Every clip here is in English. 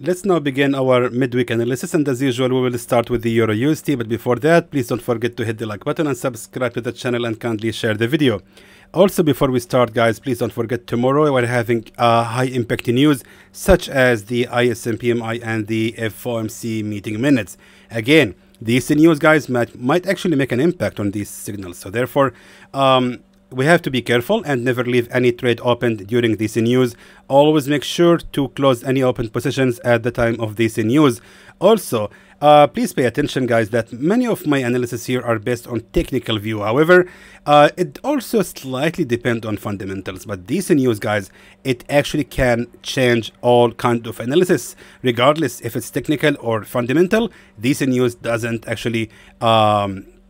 Let's now begin our midweek analysis, and as usual we will start with the EURUSD, but before that please don't forget to hit the like button and subscribe to the channel and kindly share the video. Also, before we start guys, please don't forget tomorrow we're having high impact news such as the ISM PMI and the FOMC meeting minutes. Again, these news guys might actually make an impact on these signals, so therefore we have to be careful and never leave any trade opened during this news. Always make sure to close any open positions at the time of this news. Also, please pay attention guys that many of my analysis here are based on technical view. However, it also slightly depends on fundamentals, but this news guys, it actually can change all kind of analysis regardless if it's technical or fundamental. This news doesn't actually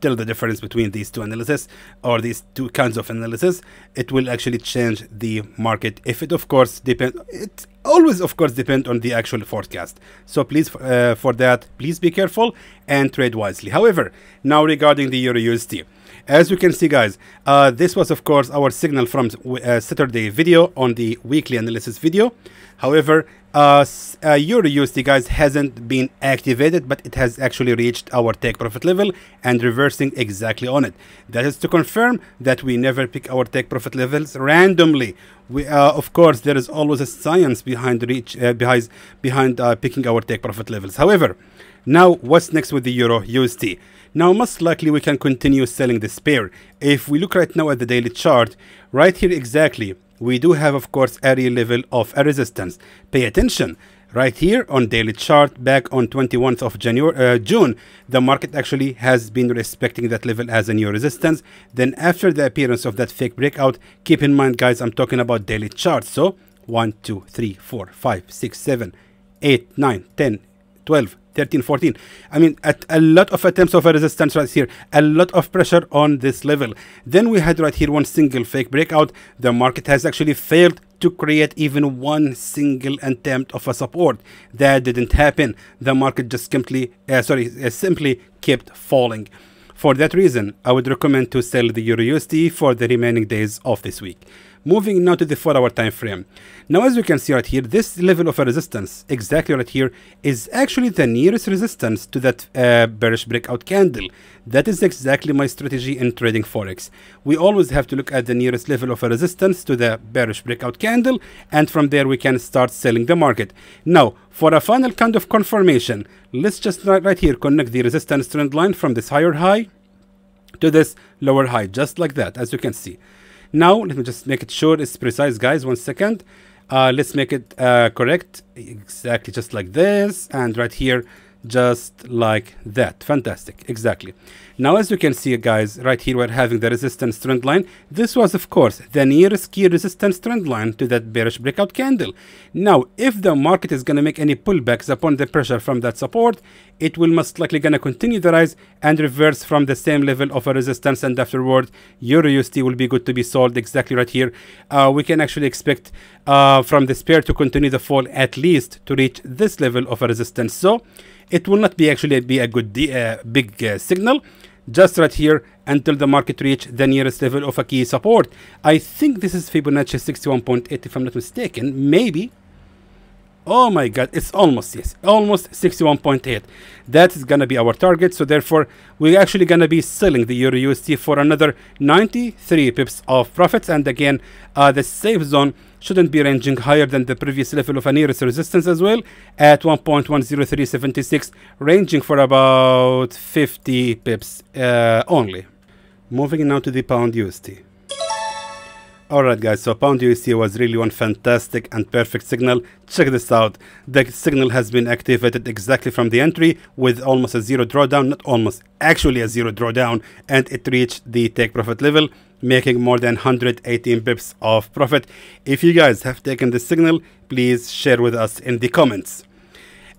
tell the difference between these two analysis or these two kinds of analysis. It will actually change the market if it of course depend. It always of course depend on the actual forecast. So please for that please be careful and trade wisely. However, now regarding the EURUSD, as you can see guys, this was of course our signal from Saturday video on the weekly analysis video. However, EURUSD guys hasn't been activated, but it has actually reached our take profit level and reversing exactly on it. That is to confirm that we never pick our take profit levels randomly. We of course there is always a science behind picking our take profit levels. However, now what's next with the EURUSD? Now most likely we can continue selling this pair. If we look right now at the daily chart, right here exactly, we do have of course area level of a resistance. Pay attention, right here on daily chart back on 21st of June, the market actually has been respecting that level as a new resistance. Then after the appearance of that fake breakout, keep in mind guys, I'm talking about daily chart. So 1 2 3 4 5 6 7 8 9 10 12 13 14, I mean at a lot of attempts of a resistance right here, a lot of pressure on this level. Then we had right here one single fake breakout. The market has actually failed to create even one single attempt of a support. That didn't happen. The market just simply kept falling. For that reason, I would recommend to sell the EURUSD for the remaining days of this week. Moving now to the 4-hour time frame. Now as you can see right here, this level of a resistance exactly right here is actually the nearest resistance to that bearish breakout candle. That is exactly my strategy in trading Forex. We always have to look at the nearest level of a resistance to the bearish breakout candle, and from there we can start selling the market. Now for a final kind of confirmation, let's just right here connect the resistance trend line from this higher high to this lower high, just like that, as you can see. Now let me just make it sure it's precise guys, 1 second. Let's make it correct, exactly just like this, and right here just like that. Fantastic, exactly. Now as you can see guys, right here we're having the resistance trend line. This was of course the nearest key resistance trend line to that bearish breakout candle. Now if the market is going to make any pullbacks upon the pressure from that support, it will most likely going to continue the rise and reverse from the same level of a resistance, and afterward EURUSD will be good to be sold exactly right here. We can actually expect from this pair to continue the fall at least to reach this level of a resistance. So it will not be actually a good big signal, just right here until the market reach the nearest level of a key support. I think this is Fibonacci 61.8 if I'm not mistaken, maybe. Oh my god, it's almost, yes, almost 61.8. That is gonna be our target. So therefore we're actually gonna be selling the EURUSD for another 93 pips of profits. And again, the safe zone shouldn't be ranging higher than the previous level of a nearest resistance as well at 1.10376, ranging for about 50 pips only. Moving now to the pound USD. Alright guys, so pound USD was really one fantastic and perfect signal. Check this out. The signal has been activated exactly from the entry with almost a zero drawdown, not almost, actually a zero drawdown, and it reached the take profit level, making more than 118 pips of profit. If you guys have taken this signal, please share with us in the comments.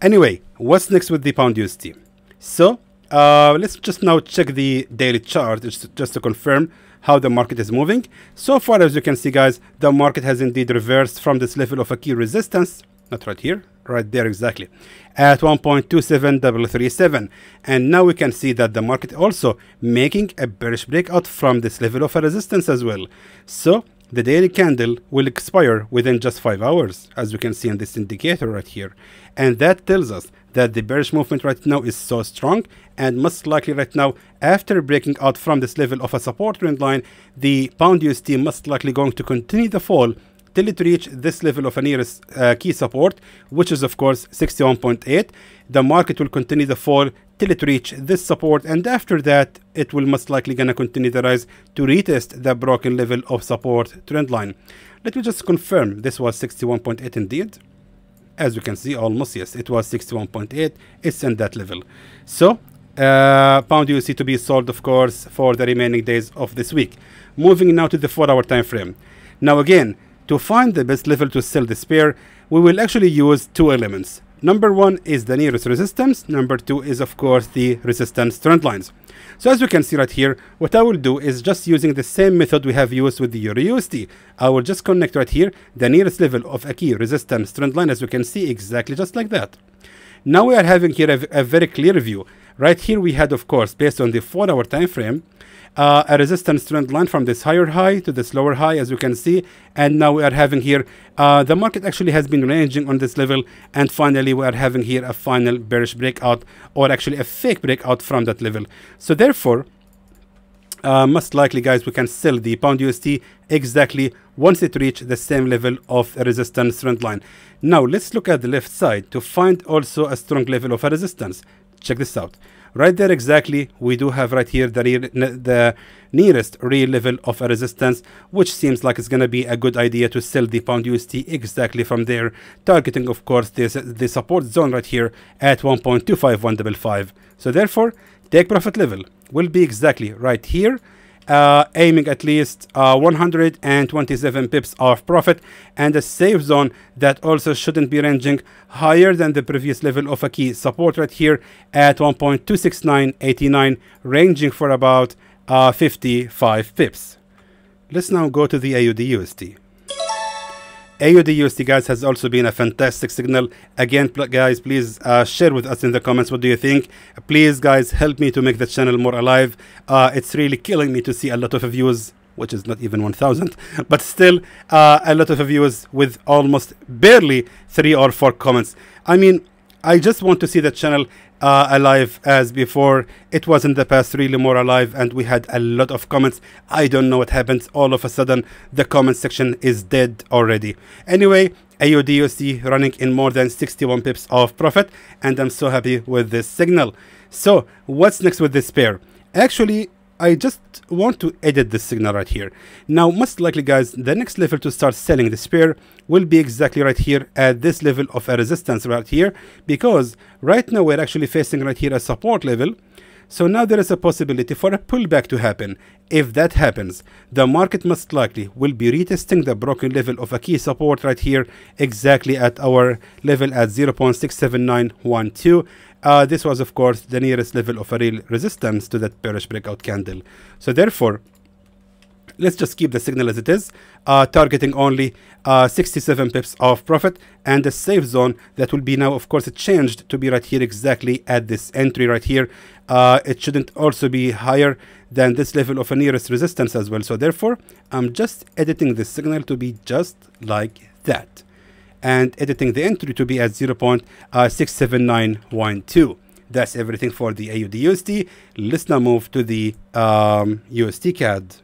Anyway, what's next with the pound USD? So let's just now check the daily chart just to confirm how the market is moving. So far as you can see guys, the market has indeed reversed from this level of a key resistance, not right here, right there exactly, at 1.27337, and now we can see that the market also making a bearish breakout from this level of a resistance as well. So the daily candle will expire within just 5 hours, as you can see in this indicator right here. And that tells us that the bearish movement right now is so strong, and most likely right now, after breaking out from this level of a support trend line, the pound USD most likely going to continue the fall till it reach this level of a nearest key support, which is of course 61.8. The market will continue the fall till it reach this support, and after that it will most likely gonna continue the rise to retest the broken level of support trend line. Let me just confirm this was 61.8 indeed. As you can see, almost, yes, it was 61.8. It's in that level. So pound USD to be sold, of course, for the remaining days of this week. Moving now to the 4-hour time frame. Now again, to find the best level to sell this pair, we will actually use two elements. Number one is the nearest resistance. Number two is, of course, the resistance trend lines. So as you can see right here, what I will do is just using the same method we have used with the EURUSD. I will just connect right here the nearest level of a key resistance trend line, as you can see, exactly just like that. Now we are having here a very clear view. Right here we had, of course, based on the 4-hour time frame, a resistance trend line from this higher high to this lower high, as you can see. And now we are having here the market actually has been ranging on this level, and finally we are having here a final bearish breakout, or actually a fake breakout from that level. So therefore most likely, guys, we can sell the pound USD exactly once it reach the same level of a resistance trend line. Now let's look at the left side to find also a strong level of a resistance. Check this out. Right there exactly, we do have right here the nearest real level of a resistance, which seems like it's going to be a good idea to sell the pound USD exactly from there, targeting, of course, the support zone right here at 1.25155. So therefore, take profit level will be exactly right here, aiming at least 127 pips of profit, and a safe zone that also shouldn't be ranging higher than the previous level of a key support right here at 1.26989, ranging for about 55 pips. Let's now go to the AUDUSD. AUDUSD, guys, has also been a fantastic signal. Again, guys, please share with us in the comments what do you think. Please, guys, help me to make the channel more alive. It's really killing me to see a lot of views, which is not even 1,000, but still a lot of views with almost barely 3 or 4 comments. I mean, I just want to see the channel alive as before. It was in the past really more alive, and we had a lot of comments. I don't know what happened. All of a sudden, the comment section is dead already. Anyway, AUDUSD running in more than 61 pips of profit, and I'm so happy with this signal. So what's next with this pair? Actually, I just want to edit this signal right here. Now, most likely, guys, the next level to start selling this pair will be exactly right here at this level of a resistance right here, because right now we're actually facing right here a support level. So now there is a possibility for a pullback to happen. If that happens, the market most likely will be retesting the broken level of a key support right here exactly at our level at 0.67912. This was, of course, the nearest level of a real resistance to that bearish breakout candle. So therefore, let's just keep the signal as it is, targeting only 67 pips of profit, and the safe zone that will be now, of course, it changed to be right here exactly at this entry right here. It shouldn't also be higher than this level of a nearest resistance as well. So therefore, I'm just editing the signal to be just like that, and editing the entry to be at 0.67912. That's everything for the AUDUSD. Let's now move to the USDCAD.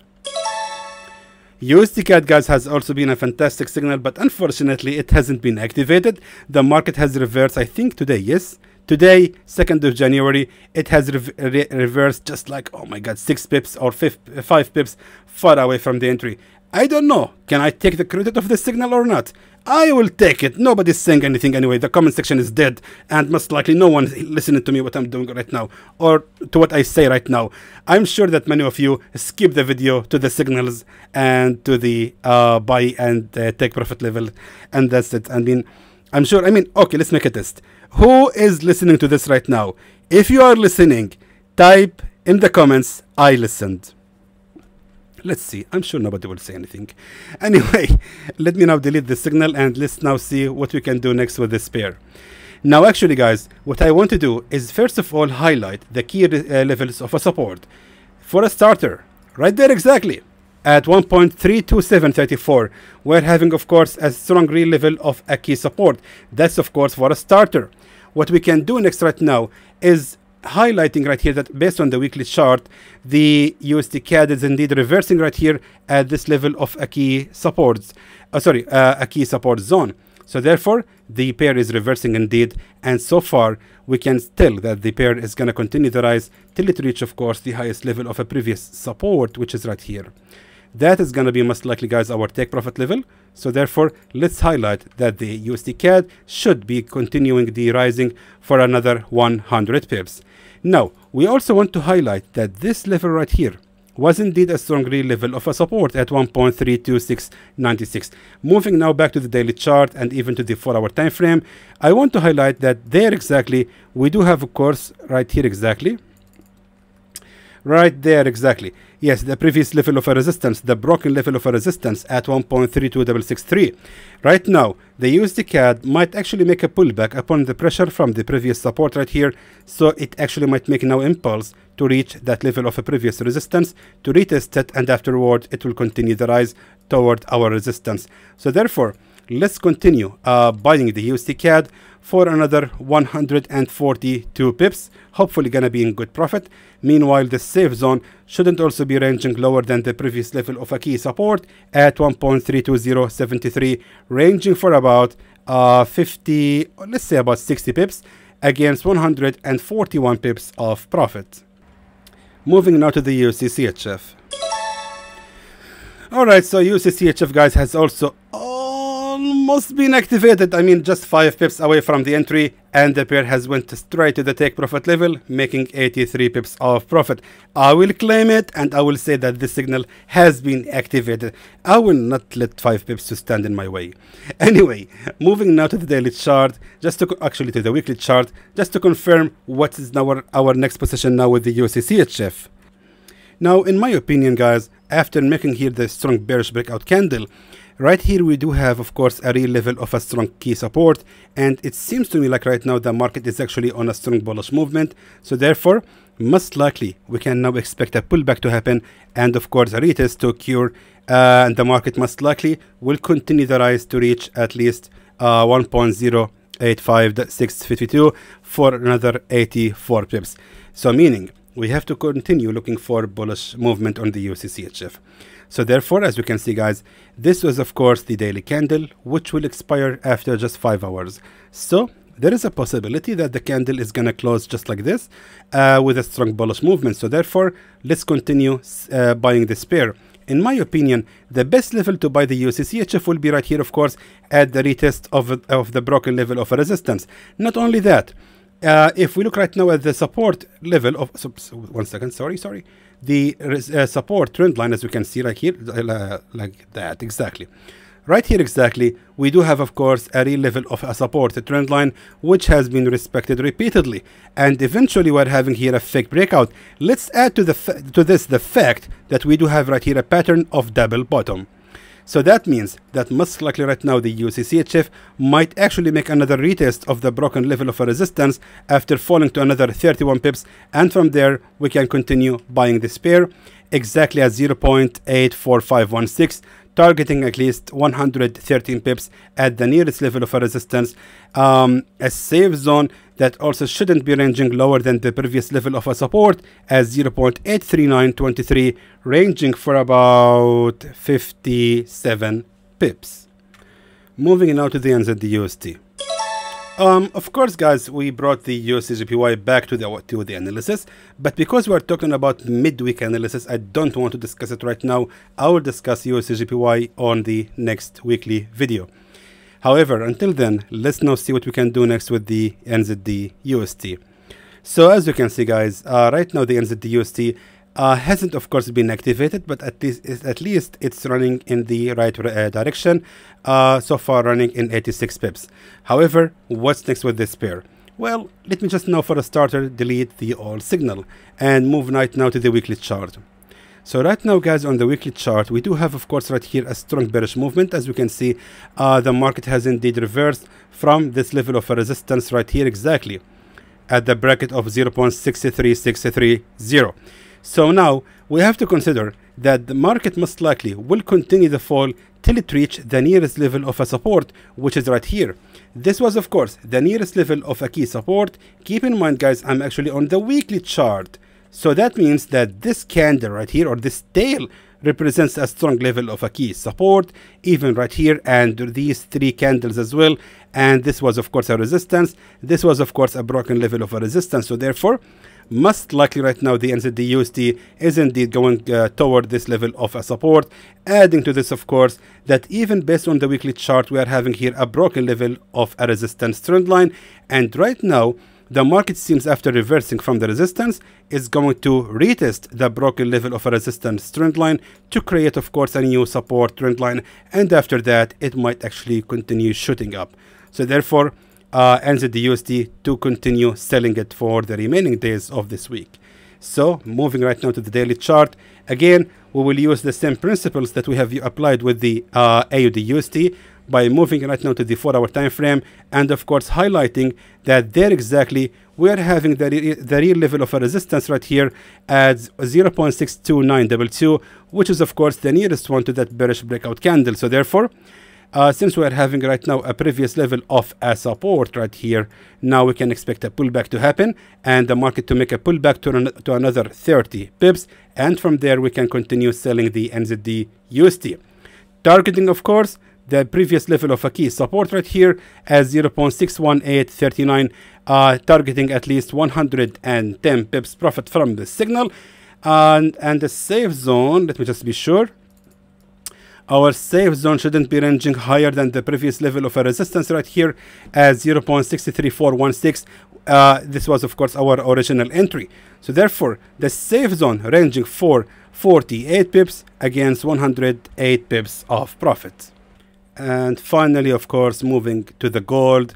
USDCAD, guys, has also been a fantastic signal, but unfortunately it hasn't been activated. The market has reversed, I think today, yes, today, 2nd of January, it has reversed just like, oh my god, 6 pips or 5 pips far away from the entry. I don't know, can I take the credit of the signal or not? I will take it. Nobody's saying anything anyway. The comment section is dead, and most likely no one is listening to me what I'm doing right now, or to what I say right now. I'm sure that many of you skip the video to the signals and to the buy and take profit level, and that's it. I mean, I'm sure, okay, let's make a test. Who is listening to this right now? If you are listening, type in the comments, I listened. Let's see. I'm sure nobody will say anything. Anyway, let me now delete the signal, and let's now see what we can do next with this pair. Now, actually, guys, what I want to do is first of all highlight the key levels of a support. For a starter, right there exactly, at 1.32734. We're having, of course, a strong real level of a key support. That's, of course, for a starter. What we can do next right now is highlighting right here that based on the weekly chart, the USDCAD is indeed reversing right here at this level of a key support. A key support zone. So therefore, the pair is reversing indeed, and so far we can tell that the pair is going to continue to rise till it reach, of course, the highest level of a previous support, which is right here. That is going to be most likely, guys, our take profit level. So therefore, let's highlight that the USDCAD should be continuing the rising for another 100 pips. Now, we also want to highlight that this level right here was indeed a strong real level of a support at 1.32696. Moving now back to the daily chart and even to the 4-hour time frame, I want to highlight that there exactly, we do have, of course, right here exactly, right there exactly, yes, the previous level of a resistance, the broken level of a resistance at 1.32663. Right now, the USDCAD might actually make a pullback upon the pressure from the previous support right here, so it actually might make now impulse to reach that level of a previous resistance, to retest it, and afterward it will continue the rise toward our resistance. So therefore, let's continue buying the USDCAD for another 142 pips, hopefully gonna be in good profit. Meanwhile, the safe zone shouldn't also be ranging lower than the previous level of a key support at 1.32073, ranging for about 50, let's say about 60 pips against 141 pips of profit. Moving now to the USDCHF. Alright, so USDCHF, guys, has also almost been activated. I mean, just 5 pips away from the entry, and the pair has went straight to the take profit level, making 83 pips of profit. I will claim it, and I will say that this signal has been activated. I will not let 5 pips to stand in my way. Anyway, moving now to the daily chart, just to actually to the weekly chart, just to confirm what is now our next position now with the USDCHF. Now, in my opinion, guys, after making here the strong bearish breakout candle, right here we do have, of course, a real level of a strong key support, and it seems to me like right now the market is actually on a strong bullish movement. So therefore, most likely we can now expect a pullback to happen, and of course a retest to occur, and the market most likely will continue the rise to reach at least 1.085652 for another 84 pips. So meaning we have to continue looking for bullish movement on the USDCHF. So therefore, as you can see, guys, this was, of course, the daily candle, which will expire after just 5 hours. So there is a possibility that the candle is going to close just like this with a strong bullish movement. So therefore, let's continue buying this pair. In my opinion, the best level to buy the USDCHF will be right here, of course, at the retest of the broken level of a resistance. Not only that, if we look right now at the support level of, the support trend line, as you can see right here, like that exactly. Right here exactly, we do have, of course, a real level of a support trend line, which has been respected repeatedly, and eventually we're having here a fake breakout. Let's add to this the fact that we do have right here a pattern of double bottom. So that means that most likely right now the USDCHF might actually make another retest of the broken level of a resistance after falling to another 31 pips, and from there we can continue buying this pair exactly at 0.84516, targeting at least 113 pips at the nearest level of a resistance, a safe zone that also shouldn't be ranging lower than the previous level of a support as 0.83923, ranging for about 57 pips. Moving now to the NZDUSD. Of course, guys, we brought the USDJPY back to the analysis, but because we are talking about midweek analysis, I don't want to discuss it right now. I will discuss USDJPY on the next weekly video. However, until then, let's now see what we can do next with the NZDUSD. So as you can see, guys, right now the NZDUSD hasn't, of course, been activated, but at least it's running in the right direction. So far running in 86 pips. However, what's next with this pair? Well, let me just now for a starter delete the all signal and move right now to the weekly chart. So right now, guys, on the weekly chart, we do have, of course, right here a strong bearish movement. As you can see, the market has indeed reversed from this level of a resistance right here exactly at the bracket of 0.63630. So now we have to consider that the market most likely will continue the fall till it reach the nearest level of a support, which is right here. This was of course the nearest level of a key support. Keep in mind guys, I'm actually on the weekly chart, so that means that this candle right here, or this tail, represents a strong level of a key support, even right here, and these three candles as well. And this was of course a resistance. This was of course a broken level of a resistance. So therefore, most likely right now the NZDUSD is indeed going toward this level of a support. Adding to this of course that even based on the weekly chart, we are having here a broken level of a resistance trend line. And right now the market seems, after reversing from the resistance, is going to retest the broken level of a resistance trend line to create of course a new support trend line, and after that it might actually continue shooting up. So therefore NZDUSD to continue selling it for the remaining days of this week. So moving right now to the daily chart, again we will use the same principles that we have applied with the AUDUSD by moving right now to the 4-hour time frame, and of course highlighting that there exactly we are having the real level of a resistance right here at 0.62922, which is of course the nearest one to that bearish breakout candle. So therefore, since we are having right now a previous level of a support right here, now we can expect a pullback to happen and the market to make a pullback to another 30 pips, and from there we can continue selling the NZDUSD, targeting of course the previous level of a key support right here as 0.61839, targeting at least 110 pips profit from the signal. And the safe zone, let me just be sure, our safe zone shouldn't be ranging higher than the previous level of a resistance right here as 0.63416. This was of course our original entry. So therefore the safe zone ranging for 48 pips against 108 pips of profit. And finally of course moving to the gold,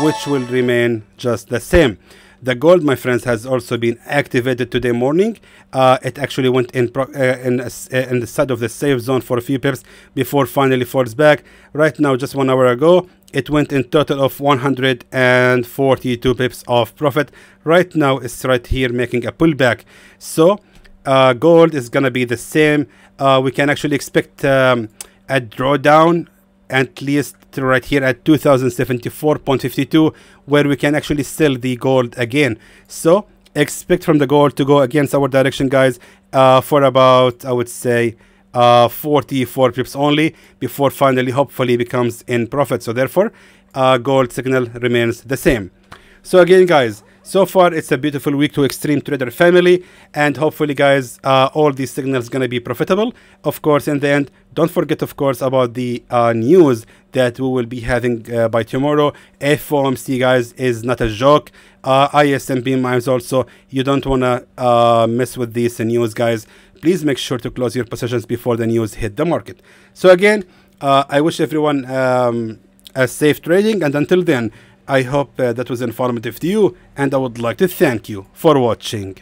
which will remain just the same. The gold, my friends, has also been activated today morning. It actually went in the side of the safe zone for a few pips before finally falls back. Right now, just 1 hour ago, it went in total of 142 pips of profit. Right now, it's right here making a pullback. So gold is gonna be the same. We can actually expect a drawdown at least right here at 2074.52, where we can actually sell the gold again. So expect from the gold to go against our direction, guys, for about, I would say, 44 pips only before finally hopefully becomes in profit. So therefore gold signal remains the same. So again guys, so far it's a beautiful week to Xtreme Trader family, and hopefully guys all these signals gonna be profitable. Of course in the end, don't forget of course about the news that we will be having by tomorrow. FOMC guys is not a joke. ISMB mimes also, you don't wanna mess with these news guys. Please make sure to close your positions before the news hit the market. So again, I wish everyone a safe trading, and until then I hope that was informative to you, and I would like to thank you for watching.